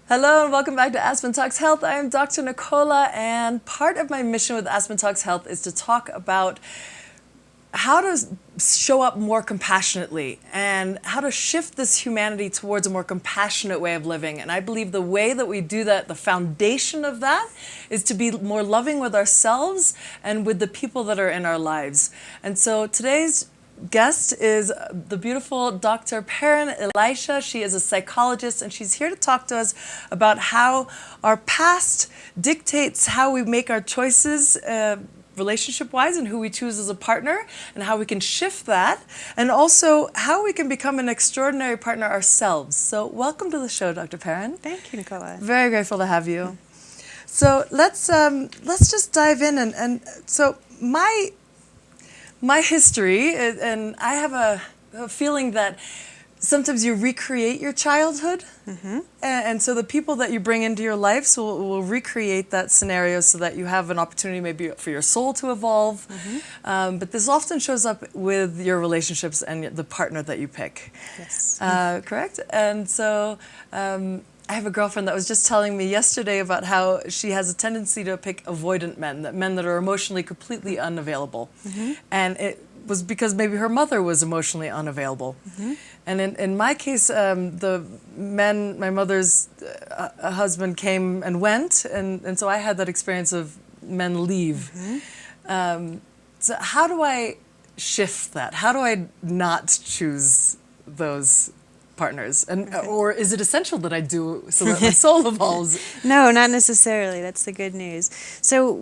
Hello and welcome back to Aspen Talks Health. I am Dr. Nicola, and part of my mission with Aspen Talks Health is to talk about how to show up more compassionately and how to shift this humanity towards a more compassionate way of living. And I believe the way that we do that, the foundation of that, is to be more loving with ourselves and with the people that are in our lives. And so today's guest is the beautiful Dr. Perrin Elisha. She is a psychologist, and she's here to talk to us about how our past dictates how we make our choices relationship-wise and who we choose as a partner, and how we can shift that, and also how we can become an extraordinary partner ourselves. So welcome to the show, Dr. Perrin. Thank you, Nicola. Very grateful to have you. So let's just dive in, and so my history, and I have a feeling that sometimes you recreate your childhood, and so the people that you bring into your life will recreate that scenario so that you have an opportunity maybe for your soul to evolve. But this often shows up with your relationships and the partner that you pick. Yes. Correct? And so I have a girlfriend that was just telling me yesterday about how she has a tendency to pick avoidant men that are emotionally completely unavailable. And it was because maybe her mother was emotionally unavailable. And in my case, the men, my mother's husband came and went, and so I had that experience of men leave. So how do I shift that? How do I not choose those partners? And or is it essential that I do so that my soul evolves? No, not necessarily. That's the good news. So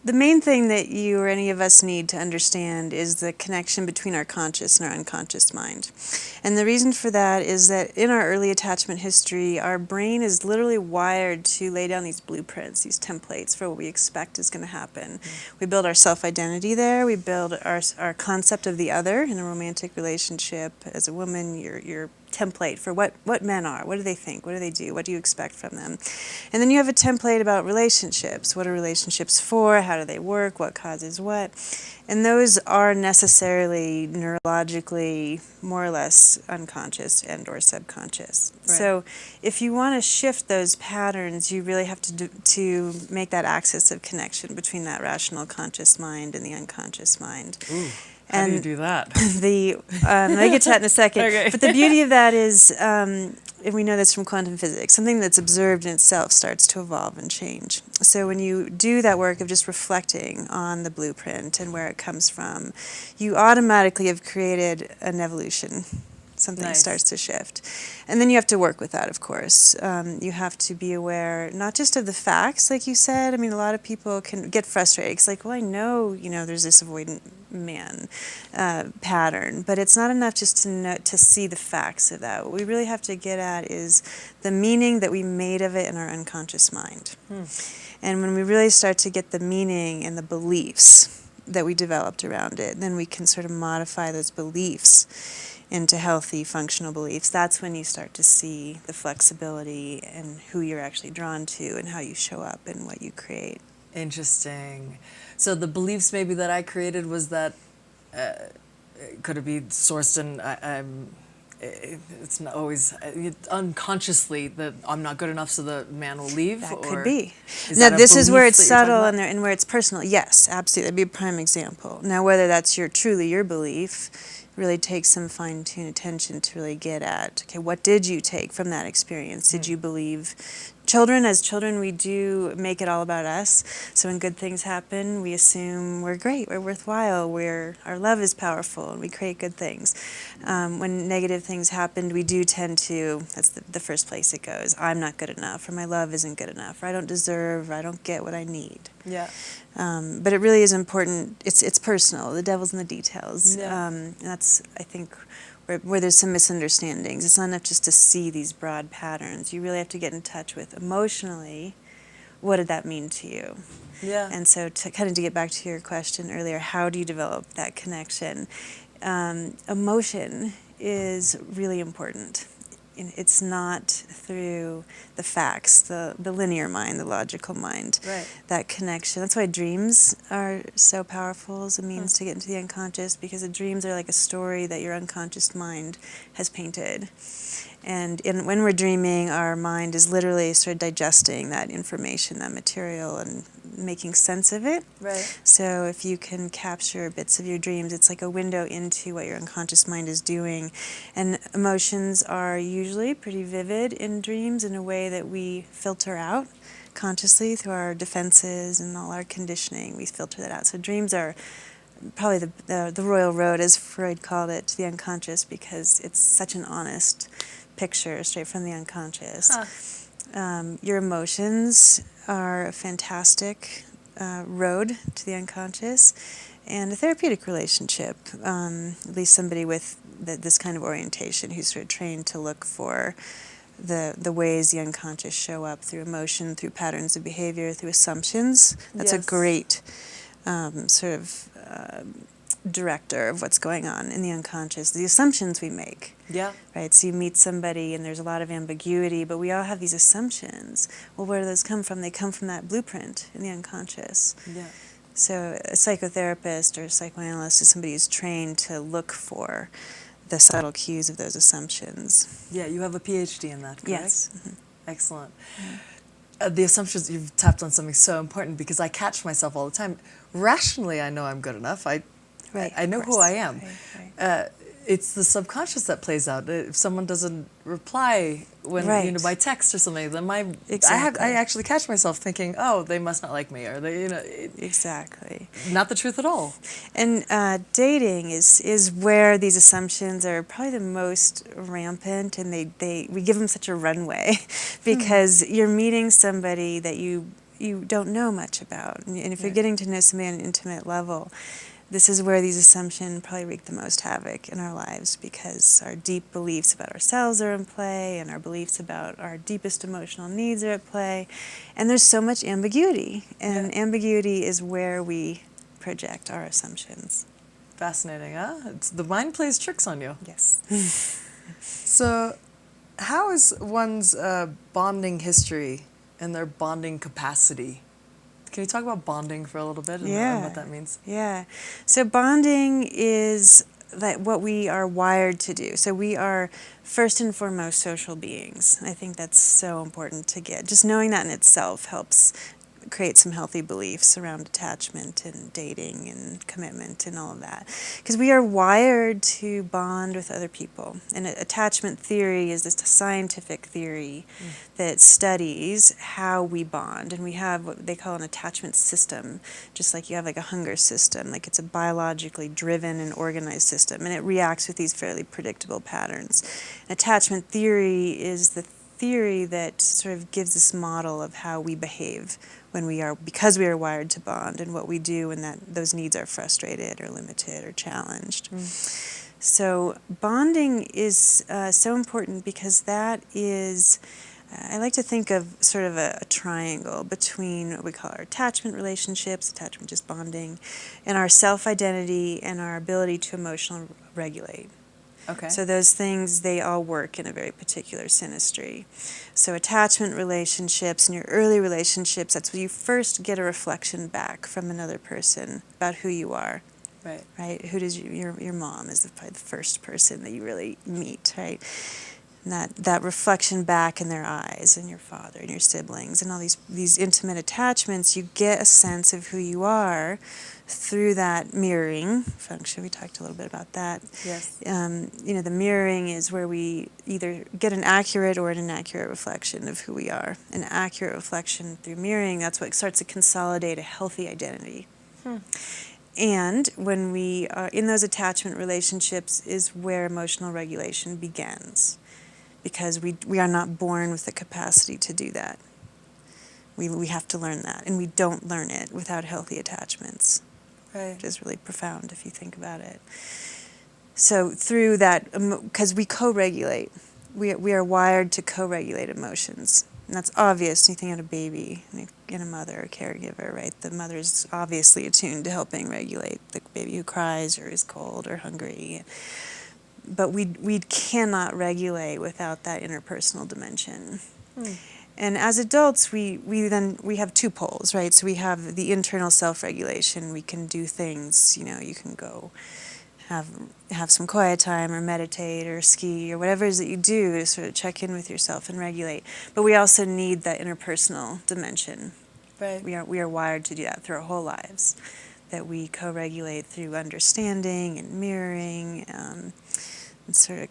the main thing that you or any of us need to understand is the connection between our conscious and our unconscious mind. And the reason for that is that in our early attachment history, our brain is literally wired to lay down these blueprints, these templates for what we expect is going to happen. We build our self-identity there. We build our concept of the other in a romantic relationship. As a woman, your template for what men are. What do they think? What do they do? What do you expect from them? And then you have a template about relationships. What are relationships for? How do they work? What causes what? And those are necessarily neurologically more or less unconscious and or subconscious. Right. So if you want to shift those patterns, you really have to make that axis of connection between that rational conscious mind and the unconscious mind. Ooh. How do you do that? I'll get to that in a second. Okay. But the beauty of that is, and we know this from quantum physics, something that's observed in itself starts to evolve and change. So when you do that work of just reflecting on the blueprint and where it comes from, you automatically have created an evolution. Something Nice. starts to shift. And then you have to work with that, of course. You have to be aware, not just of the facts, like you said. I mean, a lot of people can get frustrated. It's like, well, I know, there's this avoidant man pattern, but it's not enough just to see the facts of that. What we really have to get at is the meaning that we made of it in our unconscious mind. And when we really start to get the meaning and the beliefs that we developed around it, then we can sort of modify those beliefs into healthy, functional beliefs. That's when you start to see the flexibility and who you're actually drawn to and how you show up and what you create. Interesting. So the beliefs maybe that I created was that, could it be sourced in, it's not always, unconsciously that I'm not good enough so the man will leave? That or could be. is Now, that a this is where belief it's that you're talking subtle about? and where it's personal. Yes, absolutely. That'd be a prime example. Now, whether that's truly your belief, really takes some fine-tuned attention to really get at, okay, what did you take from that experience? Did you believe? As children, we do make it all about us. So when good things happen, we assume we're great, we're worthwhile, our love is powerful, and we create good things. When negative things happen, we do tend to, that's the first place it goes, I'm not good enough, or my love isn't good enough, or I don't deserve, or I don't get what I need. Yeah. But it really is important. It's personal. The devil's in the details. Yeah. And that's, I think, where there's some misunderstandings. It's not enough just to see these broad patterns. You really have to get in touch with emotionally, what did that mean to you? Yeah. And so to get back to your question earlier, how do you develop that connection? Emotion is really important. It's not through the facts, the linear mind, the logical mind, Right. that connection. That's why dreams are so powerful as a means to get into the unconscious, because the dreams are like a story that your unconscious mind has painted. And when we're dreaming, our mind is literally sort of digesting that information, that material, and making sense of it. Right. So if you can capture bits of your dreams, it's like a window into what your unconscious mind is doing. And emotions are usually pretty vivid in dreams in a way that we filter out consciously through our defenses and all our conditioning. We filter that out. So dreams are probably the royal road, as Freud called it, to the unconscious, because it's such an honest picture straight from the unconscious. Your emotions are a fantastic road to the unconscious, and a therapeutic relationship, at least somebody with this kind of orientation who's sort of trained to look for the ways the unconscious show up through emotion, through patterns of behavior, through assumptions. That's a great sort of director of what's going on in the unconscious, the assumptions we make. Yeah. Right, so you meet somebody and there's a lot of ambiguity, but we all have these assumptions. Well, where do those come from? They come from that blueprint in the unconscious. Yeah. So a psychotherapist or a psychoanalyst is somebody who's trained to look for the subtle cues of those assumptions. Yeah, you have a PhD in that, correct? Yes. Mm-hmm. Excellent. The assumptions, you've tapped on something so important, because I catch myself all the time. Rationally, I know I'm good enough. I know who I am. Right. It's the subconscious that plays out. If someone doesn't reply when by text or something, then I actually catch myself thinking, oh, they must not like me, or they exactly not the truth at all. And dating is where these assumptions are probably the most rampant, and we give them such a runway because you're meeting somebody that you don't know much about, and if you're getting to know somebody on an intimate level, this is where these assumptions probably wreak the most havoc in our lives, because our deep beliefs about ourselves are in play, and our beliefs about our deepest emotional needs are at play. And there's so much ambiguity, and ambiguity is where we project our assumptions. Fascinating, huh? The mind plays tricks on you. Yes. So how is one's bonding history and their bonding capacity? Can you talk about bonding for a little bit and what that means? Yeah. So bonding is what we are wired to do. So we are first and foremost social beings. I think that's so important to get. Just knowing that in itself helps create some healthy beliefs around attachment and dating and commitment and all of that. Because we are wired to bond with other people. And attachment theory is this scientific theory that studies how we bond. And we have what they call an attachment system, just like you have like a hunger system. Like it's a biologically driven and organized system. And it reacts with these fairly predictable patterns. Attachment theory is the theory that sort of gives this model of how we behave because we are wired to bond, and what we do when those needs are frustrated or limited or challenged. So bonding is so important, because that is, I like to think of sort of a triangle between what we call our attachment relationships, attachment just bonding, and our self-identity and our ability to emotionally regulate. Okay. So those things, they all work in a very particular synastry. So attachment relationships and your early relationships, that's where you first get a reflection back from another person about who you are. Right. Right? Who does your mom is probably the first person that you really meet, right? And that reflection back in their eyes, and your father and your siblings and all these intimate attachments, you get a sense of who you are through that mirroring function. We talked a little bit about that. Yes. The mirroring is where we either get an accurate or an inaccurate reflection of who we are. An accurate reflection through mirroring, that's what starts to consolidate a healthy identity. And when we are in those attachment relationships is where emotional regulation begins, because we are not born with the capacity to do that. We have to learn that, and we don't learn it without healthy attachments. Right. Which is really profound if you think about it. So through that, because we co-regulate, we are wired to co-regulate emotions. And that's obvious when you think of a baby and a mother, a caregiver, right? The mother is obviously attuned to helping regulate the baby who cries or is cold or hungry. But we cannot regulate without that interpersonal dimension. And as adults, we have two poles, right? So we have the internal self-regulation. We can do things, you can go have some quiet time or meditate or ski or whatever it is that you do to sort of check in with yourself and regulate. But we also need that interpersonal dimension. Right. We are wired to do that through our whole lives, that we co-regulate through understanding and mirroring, and sort of,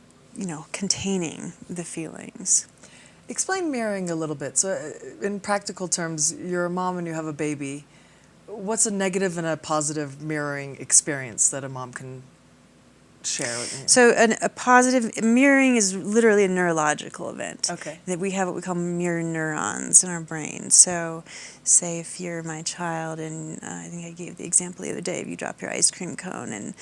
containing the feelings. Explain mirroring a little bit. So, in practical terms, you're a mom and you have a baby. What's a negative and a positive mirroring experience that a mom can share with me? So a positive mirroring is literally a neurological event. Okay. That we have what we call mirror neurons in our brain. So say if you're my child, and I think I gave the example the other day, if you drop your ice cream cone and,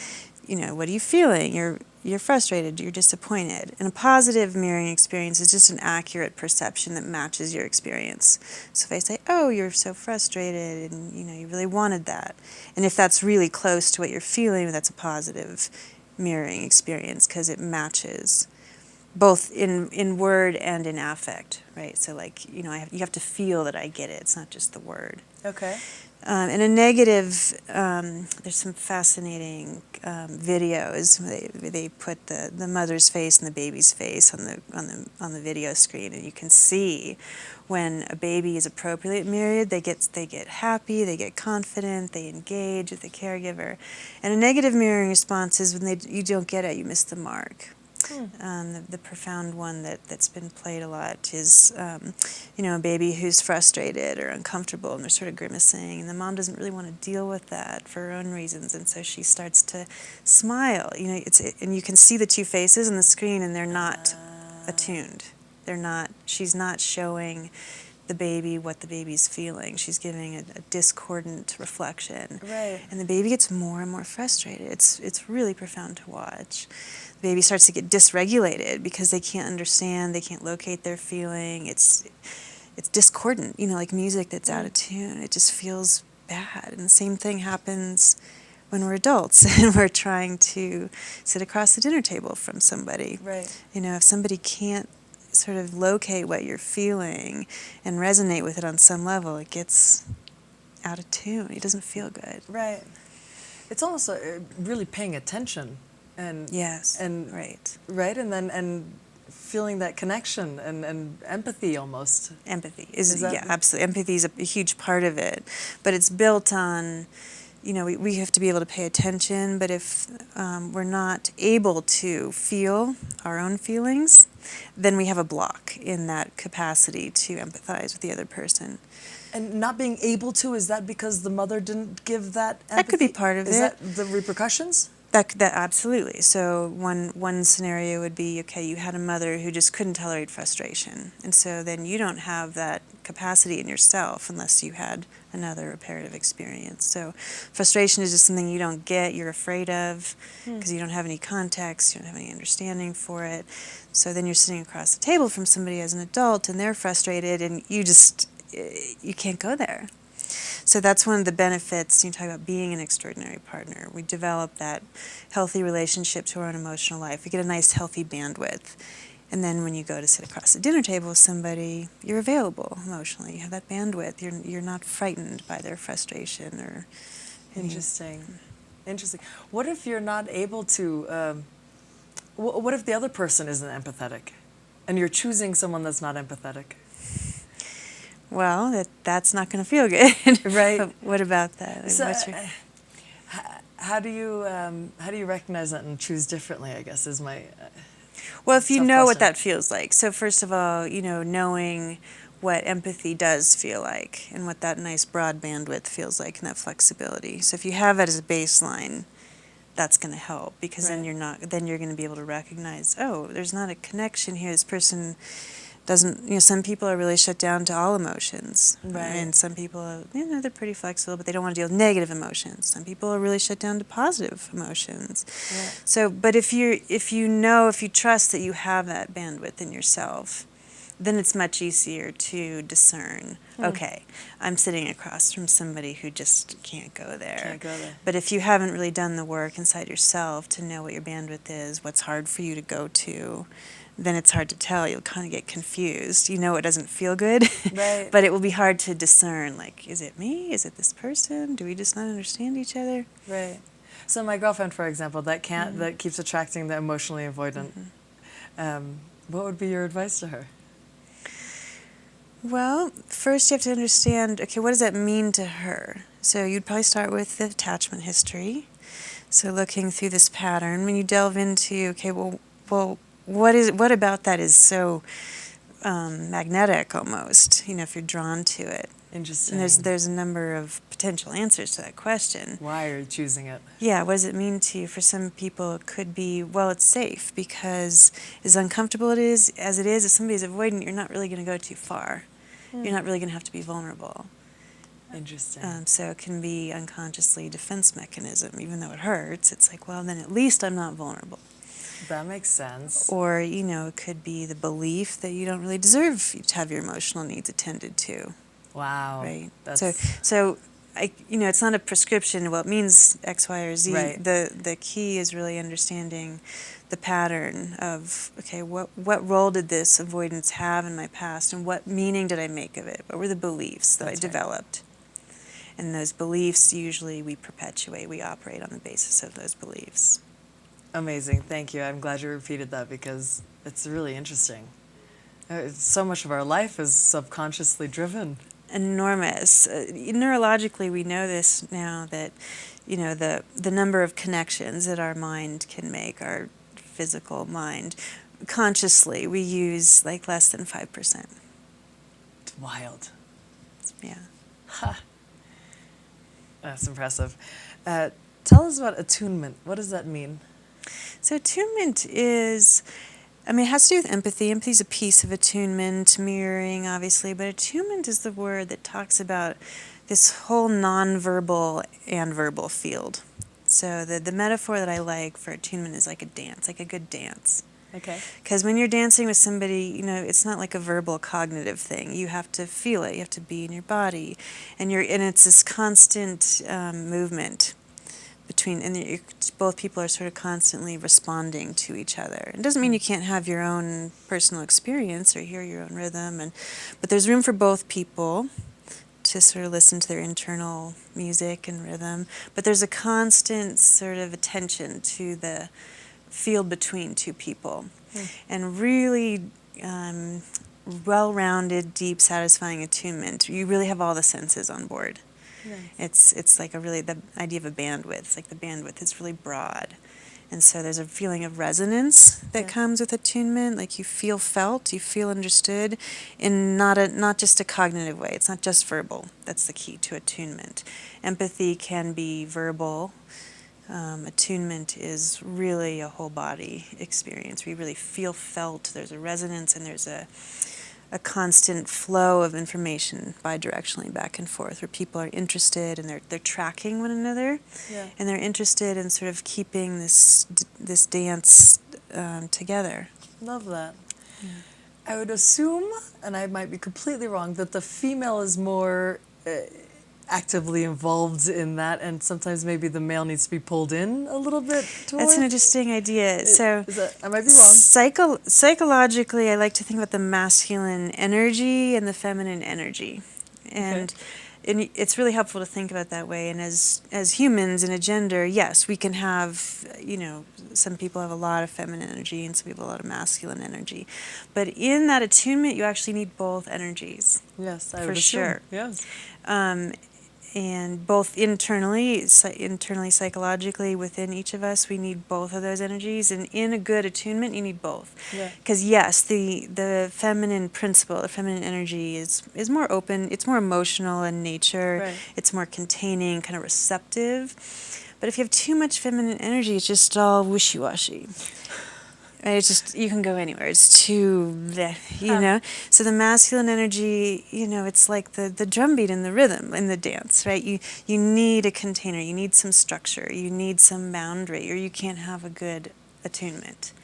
what are you feeling? You're frustrated, you're disappointed. And a positive mirroring experience is just an accurate perception that matches your experience. So if I say, oh, you're so frustrated and, you really wanted that. And if that's really close to what you're feeling, that's a positive mirroring experience because it matches both in word and in affect, right? So you have to feel that I get it. It's not just the word. Okay. In a negative, there's some fascinating videos. They put the mother's face and the baby's face on the video screen, and you can see when a baby is appropriately mirrored, they get happy, they get confident, they engage with the caregiver. And a negative mirroring response is when you don't get it, you miss the mark. The profound one that's been played a lot is, a baby who's frustrated or uncomfortable and they're sort of grimacing, and the mom doesn't really want to deal with that for her own reasons, and so she starts to smile. And you can see the two faces on the screen, and they're not attuned. She's not showing the baby what the baby's feeling. She's giving a discordant reflection. Right. And the baby gets more and more frustrated. It's really profound to watch. The baby starts to get dysregulated because they can't understand, they can't locate their feeling. It's discordant, like music that's out of tune. It just feels bad. And the same thing happens when we're adults and we're trying to sit across the dinner table from somebody. Right. If somebody can't sort of locate what you're feeling and resonate with it on some level, it gets out of tune. It doesn't feel good. Right. It's almost really paying attention. And yes. And right. Right. And feeling that connection and empathy almost. Empathy is absolutely. Empathy is a huge part of it, but it's built on, we have to be able to pay attention, but if we're not able to feel our own feelings, then we have a block in that capacity to empathize with the other person. And not being able to, is that because the mother didn't give that empathy? That could be part of it. Is that the repercussions? That absolutely. So one scenario would be, okay, you had a mother who just couldn't tolerate frustration, and so then you don't have that capacity in yourself unless you had another reparative experience. So frustration is just something you don't get, you're afraid of, because you don't have any context, you don't have any understanding for it. So then you're sitting across the table from somebody as an adult, and they're frustrated, and you can't go there. So that's one of the benefits. You talk about being an extraordinary partner. We develop that healthy relationship to our own emotional life. We get a nice, healthy bandwidth. And then when you go to sit across the dinner table with somebody, you're available emotionally. You have that bandwidth. You're not frightened by their frustration or. Interesting. What if you're not able to? What if the other person isn't empathetic, and you're choosing someone that's not empathetic? Well, that's not going to feel good, right? What about that? So, how do you recognize that and choose differently? I guess is my. Well, if you know what that feels like. So first of all, knowing what empathy does feel like and what that nice broad bandwidth feels like and that flexibility. So if you have that as a baseline, that's going to help because then you're going to be able to recognize, oh, there's not a connection here. This person doesn't, some people are really shut down to all emotions. Right. And some people are, they're pretty flexible, but they don't want to deal with negative emotions. Some people are really shut down to positive emotions. Yeah. So, but if you trust that you have that bandwidth in yourself, then it's much easier to discern, okay, I'm sitting across from somebody who just can't go there. But if you haven't really done the work inside yourself to know what your bandwidth is, what's hard for you to go to, then it's hard to tell. You'll kind of get confused. It doesn't feel good, right. But it will be hard to discern, is it me? Is it this person? Do we just not understand each other? Right. So my girlfriend, for example, that keeps attracting the emotionally avoidant. What would be your advice to her? Well, first you have to understand, okay, what does that mean to her? So you'd probably start with the attachment history. So looking through this pattern, when you delve into, okay, well, what about that is so magnetic almost, if you're drawn to it. Interesting. And there's a number of potential answers to that question. Why are you choosing it? Yeah, what does it mean to you? For some people, it could be, well, it's safe because as uncomfortable as it is, if somebody's avoidant, you're not really going to go too far. You're not really going to have to be vulnerable. Interesting. So it can be unconsciously a defense mechanism. Even though it hurts, it's like, well, then at least I'm not vulnerable. That makes sense. Or, it could be the belief that you don't really deserve to have your emotional needs attended to. Wow. Right. That's... So it's not a prescription. Well, it means X, Y, or Z. Right. The key is really understanding the pattern of, okay, what role did this avoidance have in my past, and what meaning did I make of it? What were the beliefs that I developed? And those beliefs, usually we perpetuate. We operate on the basis of those beliefs. Amazing. Thank you. I'm glad you repeated that because it's really interesting. So much of our life is subconsciously driven. Enormous. Neurologically, we know this now that, the number of connections that our mind can make, our physical mind, consciously, we use like less than 5%. It's wild. Yeah. Ha. That's impressive. Tell us about attunement. What does that mean? So attunement is... it has to do with empathy. Empathy is a piece of attunement, mirroring, obviously, but attunement is the word that talks about this whole nonverbal and verbal field. So the metaphor that I like for attunement is like a dance, like a good dance. Okay. Because when you're dancing with somebody, it's not like a verbal cognitive thing. You have to feel it. You have to be in your body, and it's this constant movement. Both people are sort of constantly responding to each other. It doesn't mean you can't have your own personal experience or hear your own rhythm, but there's room for both people to sort of listen to their internal music and rhythm. But there's a constant sort of attention to the field between two people, and really well-rounded, deep, satisfying attunement. You really have all the senses on board. Nice. It's like the idea of a bandwidth. It's like the bandwidth is really broad. And so there's a feeling of resonance that comes with attunement, like you feel felt, you feel understood, in not just a cognitive way. It's not just verbal. That's the key to attunement. Empathy can be verbal. Attunement is really a whole body experience where you really feel felt. There's a resonance, and there's a constant flow of information bidirectionally back and forth, where people are interested and they're tracking one another, and they're interested in sort of keeping this dance together. Love that. Yeah. I would assume, and I might be completely wrong, that the female is more actively involved in that, and sometimes maybe the male needs to be pulled in a little bit toward. That's an interesting idea. I might be wrong. Psychologically, I like to think about the masculine energy and the feminine energy, and it's really helpful to think about it that way. And as humans in a gender, yes, we can have, some people have a lot of feminine energy and some people have a lot of masculine energy, but in that attunement, you actually need both energies. Yes, I for would sure. Assume. Yes. And both internally, psychologically, within each of us, we need both of those energies. And in a good attunement, you need both. Because yes, the feminine principle, the feminine energy is more open. It's more emotional in nature. Right. It's more containing, kind of receptive. But if you have too much feminine energy, it's just all wishy-washy. Right? It's just, you can go anywhere. It's too, So the masculine energy, it's like the drum beat and the rhythm in the dance, right? You need a container. You need some structure. You need some boundary, or you can't have a good attunement.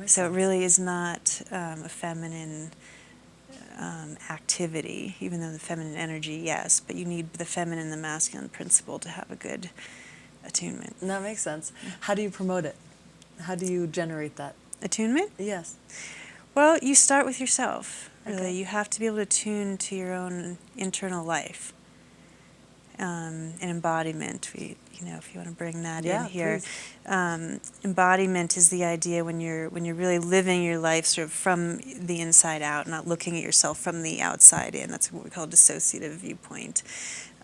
So it really is not a feminine activity, even though the feminine energy, yes, but you need the feminine and the masculine principle to have a good attunement. That makes sense. How do you promote it? How do you generate that? Attunement? Yes. Well, you start with yourself, really. Okay. You have to be able to tune to your own internal life. and embodiment. If you want to bring that in Yeah, here, please. embodiment is the idea when you're really living your life sort of from the inside out, not looking at yourself from the outside in. That's what we call dissociative viewpoint.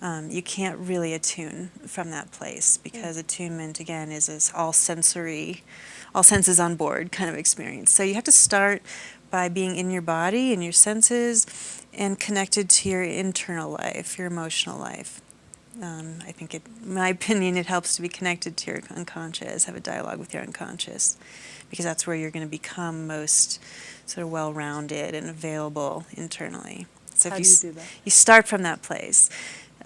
You can't really attune from that place because attunement, again, is this all sensory, all senses on board kind of experience. So you have to start by being in your body and your senses and connected to your internal life, your emotional life. I think, in my opinion, it helps to be connected to your unconscious, have a dialogue with your unconscious, because that's where you're going to become most sort of well-rounded and available internally. So How if do you do that? you start from that place.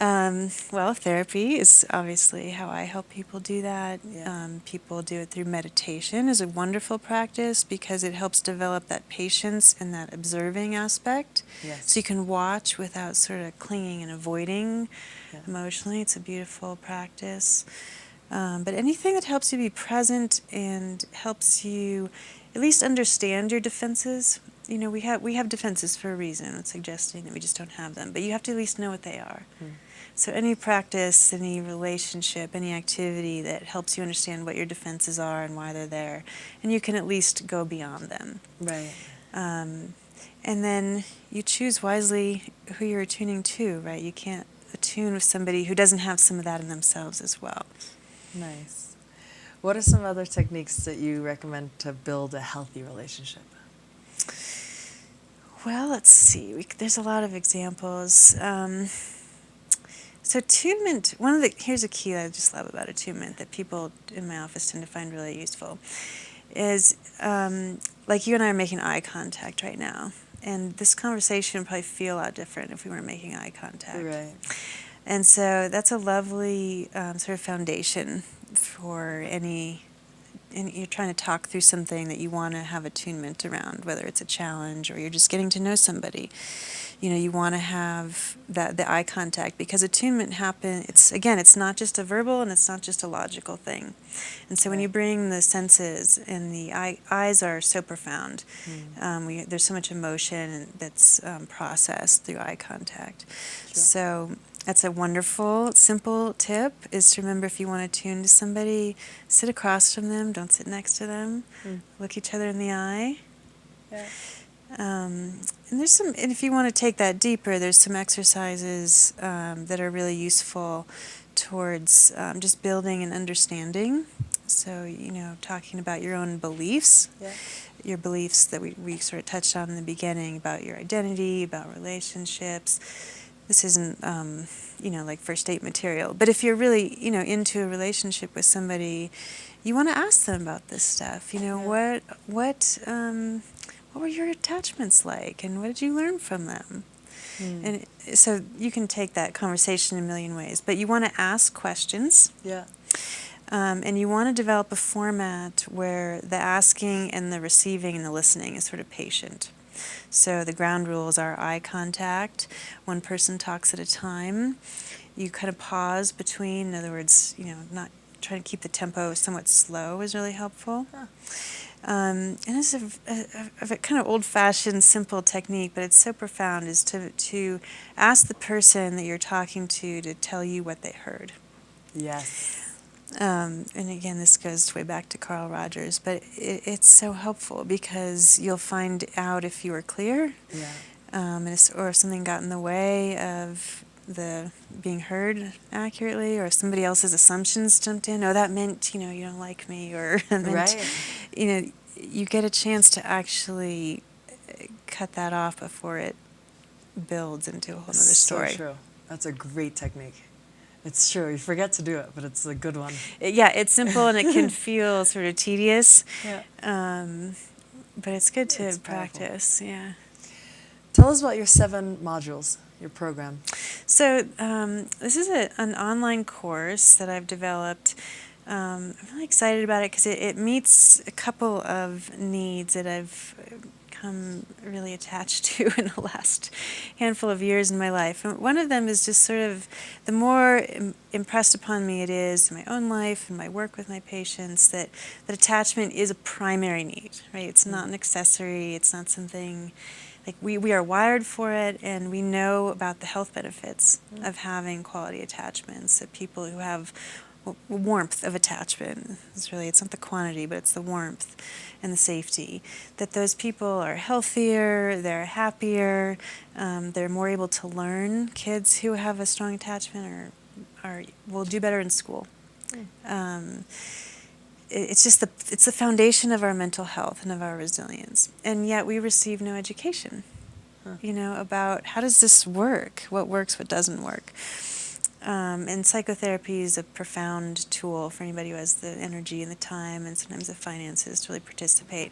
Well, therapy is obviously how I help people do that. Yeah. People do it through meditation. Is a wonderful practice because it helps develop that patience and that observing aspect. Yes. So you can watch without sort of clinging and avoiding Yeah. emotionally. It's a beautiful practice. But anything that helps you be present and helps you at least understand your defenses. We have defenses for a reason. I'm not suggesting that we just don't have them, but you have to at least know what they are. So any practice, any relationship, any activity that helps you understand what your defenses are and why they're there, and you can at least go beyond them. Right. And then you choose wisely who you're attuning to, right? You can't attune with somebody who doesn't have some of that in themselves as well. Nice. What are some other techniques that you recommend to build a healthy relationship? Well, let's see. There's a lot of examples. So attunement, here's a key that I just love about attunement that people in my office tend to find really useful, is like you and I are making eye contact right now. And this conversation would probably feel a lot different if we weren't making eye contact. Right. And so that's a lovely sort of foundation for and you're trying to talk through something that you want to have attunement around, whether it's a challenge or you're just getting to know somebody. You want to have the eye contact because attunement it's not just a verbal and it's not just a logical thing. And so when you bring the senses and the eyes are so profound, there's so much emotion that's processed through eye contact. Sure. So that's a wonderful, simple tip, is to remember if you want to tune to somebody, sit across from them, don't sit next to them, look each other in the eye. Yeah. And if you want to take that deeper, there's some exercises that are really useful towards just building an understanding. So, talking about your own beliefs, your beliefs that we sort of touched on in the beginning about your identity, about relationships. This isn't, like first date material. But if you're really, into a relationship with somebody, you want to ask them about this stuff. What were your attachments like, and what did you learn from them? And so you can take that conversation in a million ways, but you want to ask questions. Yeah. And you want to develop a format where the asking and the receiving and the listening is sort of patient. So the ground rules are eye contact, one person talks at a time. You kind of pause between, in other words, not trying to keep the tempo somewhat slow is really helpful. Huh. And it's a kind of old-fashioned, simple technique, but it's so profound, is to ask the person that you're talking to tell you what they heard. Yes. And again, this goes way back to Carl Rogers, but it's so helpful because you'll find out if you were clear, or if something got in the way of the being heard accurately, or if somebody else's assumptions jumped in. Oh, that meant, you don't like me, or that meant, you get a chance to actually cut that off before it builds into a whole other story. So true. That's a great technique. It's true. You forget to do it, but it's a good one. It's simple and it can feel sort of tedious. Yeah. But it's good to It's practice. powerful. Yeah. Tell us about your 7 modules, your program. So this is an online course that I've developed. I'm really excited about it because it meets a couple of needs that I've become really attached to in the last handful of years in my life. And one of them is just sort of the more impressed upon me it is in my own life and my work with my patients that attachment is a primary need, right? It's not an accessory, it's not something, like we are wired for it, and we know about the health benefits of having quality attachments. That people who have warmth of attachment, it's not the quantity, but it's the warmth and the safety, that those people are healthier, they're happier, they're more able to learn. Kids who have a strong attachment will do better in school. It's just it's the foundation of our mental health and of our resilience, and yet we receive no education, about how does this work, what works, what doesn't work. And psychotherapy is a profound tool for anybody who has the energy and the time and sometimes the finances to really participate.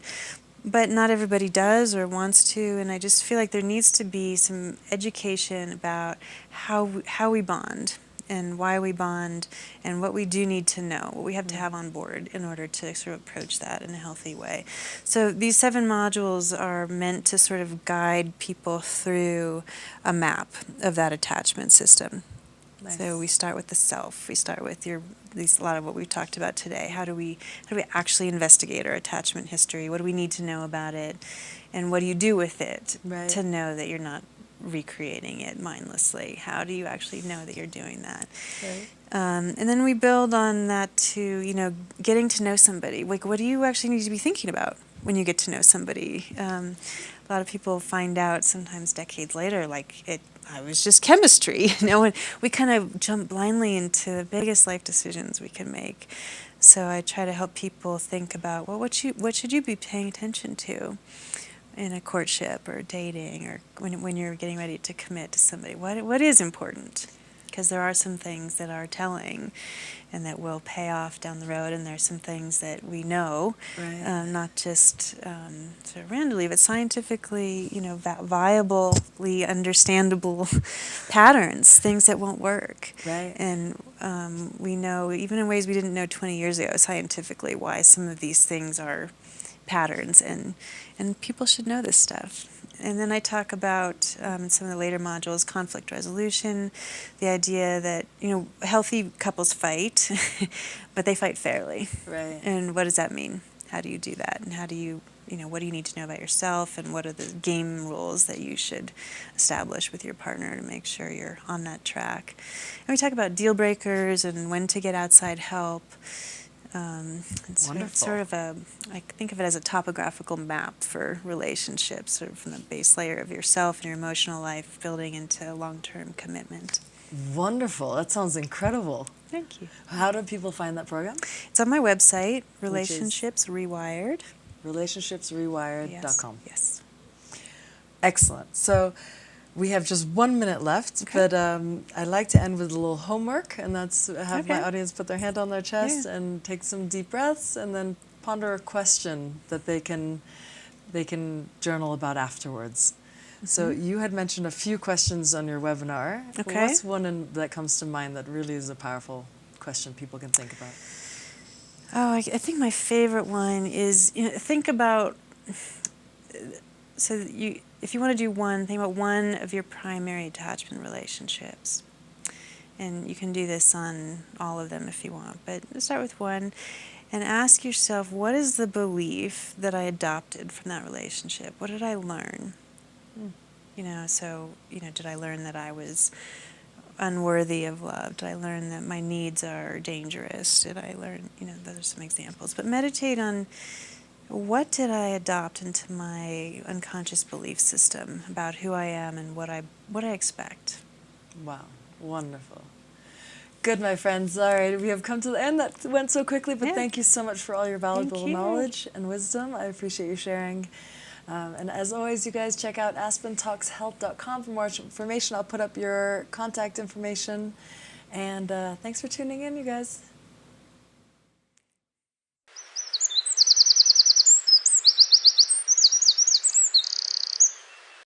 But not everybody does or wants to, and I just feel like there needs to be some education about how we bond and why we bond and what we do need to know, what we have to have on board in order to sort of approach that in a healthy way. So these 7 modules are meant to sort of guide people through a map of that attachment system. Nice. So we start with the self. We start with a lot of what we've talked about today. How do we actually investigate our attachment history? What do we need to know about it? And what do you do with it to know that you're not recreating it mindlessly? How do you actually know that you're doing that? Right. And then we build on that to, getting to know somebody. Like, what do you actually need to be thinking about when you get to know somebody? A lot of people find out sometimes decades later, I was just chemistry, and we kind of jump blindly into the biggest life decisions we can make. So I try to help people think about, what should you be paying attention to in a courtship or dating, or when you're getting ready to commit to somebody? What is important? Because there are some things that are telling and that will pay off down the road, and there's some things that we know, not just sort of randomly, but scientifically, viably understandable patterns, things that won't work. Right. And we know, even in ways we didn't know 20 years ago scientifically, why some of these things are patterns, and people should know this stuff. And then I talk about some of the later modules, conflict resolution, the idea that, healthy couples fight, but they fight fairly. Right. And what does that mean? How do you do that? And how do you, what do you need to know about yourself? And what are the game rules that you should establish with your partner to make sure you're on that track? And we talk about deal breakers and when to get outside help. It's sort of I think of it as a topographical map for relationships, sort of from the base layer of yourself and your emotional life, building into long-term commitment. Wonderful. That sounds incredible. Thank you. How do people find that program? It's on my website, Relationships Rewired. RelationshipsRewired.com. Yes. Excellent. So we have just 1 minute left, but I like to end with a little homework, and that's have my audience put their hand on their chest and take some deep breaths, and then ponder a question that they can journal about afterwards. So you had mentioned a few questions on your webinar. Okay. What's one that comes to mind that really is a powerful question people can think about? Oh, I think my favorite one is, think about, if you want to do one, think about one of your primary attachment relationships. And you can do this on all of them if you want, but let's start with one and ask yourself, what is the belief that I adopted from that relationship? What did I learn? Did I learn that I was unworthy of love? Did I learn that my needs are dangerous? Did I learn, those are some examples. But meditate on, what did I adopt into my unconscious belief system about who I am and what I expect? Wow, wonderful. Good, my friends. All right, we have come to the end. That went so quickly, but thank you so much for all your valuable knowledge and wisdom. I appreciate you sharing. And as always, you guys check out aspentalkshealth.com for more information. I'll put up your contact information. And thanks for tuning in, you guys.